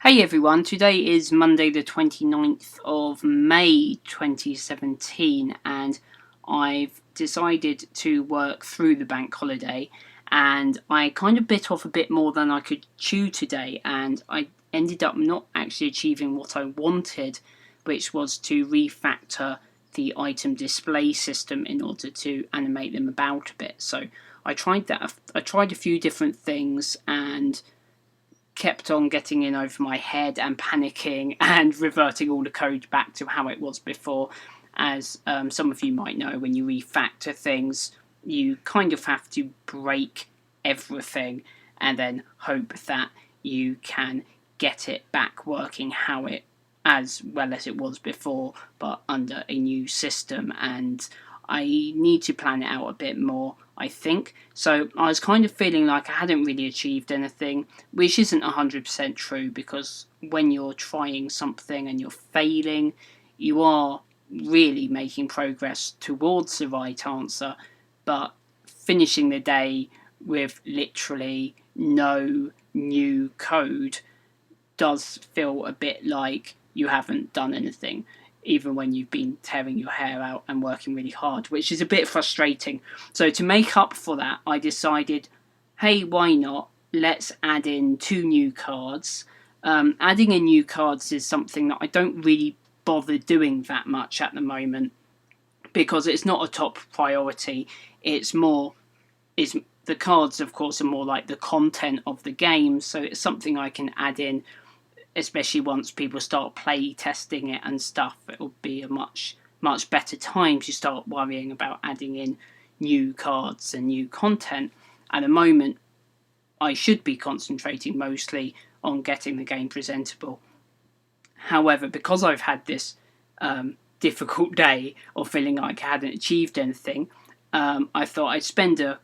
Hey everyone, today is Monday the 29th of May 2017 and I've decided to work through the bank holiday and I kind of bit off a bit more than I could chew today and I ended up not actually achieving what I wanted, which was to refactor the item display system in order to animate them about a bit. So I tried that. I tried a few different things and kept on getting in over my head and panicking and reverting all the code back to how it was before. As some of you might know, when you refactor things, you kind of have to break everything and then hope that you can get it back working how it as well as it was before, but under a new system. And I need to plan it out a bit more, I think. So I was kind of feeling like I hadn't really achieved anything, which isn't 100% true, because when you're trying something and you're failing, you are really making progress towards the right answer, but finishing the day with literally no new code does feel a bit like you haven't done anything, even when you've been tearing your hair out and working really hard, which is a bit frustrating. So to make up for that, I decided, hey, why not? Let's add in 2 new cards. Adding in new cards is something that I don't really bother doing that much at the moment because it's not a top priority. It's more, is the cards, of course, are more like the content of the game, so it's something I can add in, especially once people start play testing it and stuff. It'll be a much better time to start worrying about adding in new cards and new content. At the moment, I should be concentrating mostly on getting the game presentable. However, because I've had this difficult day of feeling like I hadn't achieved anything, I thought I'd spend a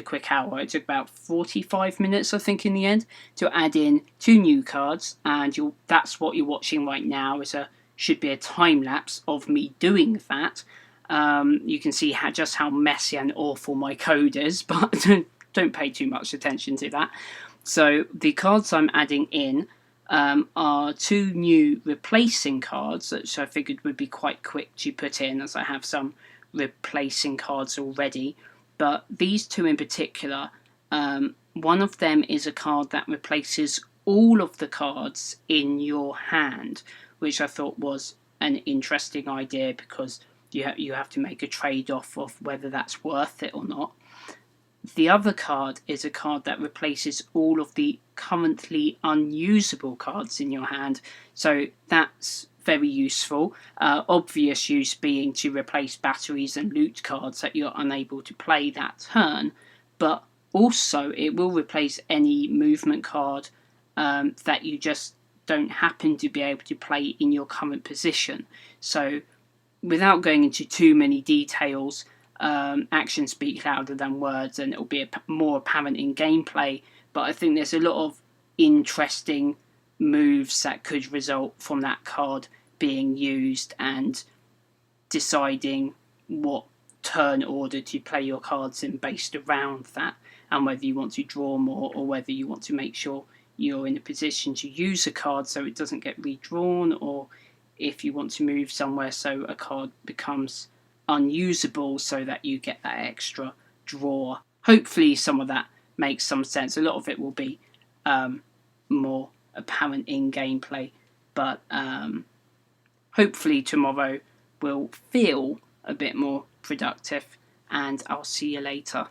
quick hour. It took about 45 minutes, I think, in the end, to add in 2 new cards, and that's what you're watching right now. Should be a time lapse of me doing that. You can see just how messy and awful my code is, but don't pay too much attention to that. So the cards I'm adding in are 2 new replacing cards, which I figured would be quite quick to put in, as I have some replacing cards already. But these 2 in particular, one of them is a card that replaces all of the cards in your hand, which I thought was an interesting idea because you have to make a trade-off of whether that's worth it or not. The other card is a card that replaces all of the currently unusable cards in your hand, so that's very useful. Obvious use being to replace batteries and loot cards that you're unable to play that turn, but also it will replace any movement card that you just don't happen to be able to play in your current position. So without going into too many details, actions speak louder than words, and it'll be more apparent in gameplay. But I think there's a lot of interesting moves that could result from that card being used, and deciding what turn order to play your cards in based around that, and whether you want to draw more or whether you want to make sure you're in a position to use a card so it doesn't get redrawn, or if you want to move somewhere so a card becomes unusable so that you get that extra draw. Hopefully some of that makes some sense. A lot of it will be more apparent in gameplay, but hopefully tomorrow will feel a bit more productive, and I'll see you later.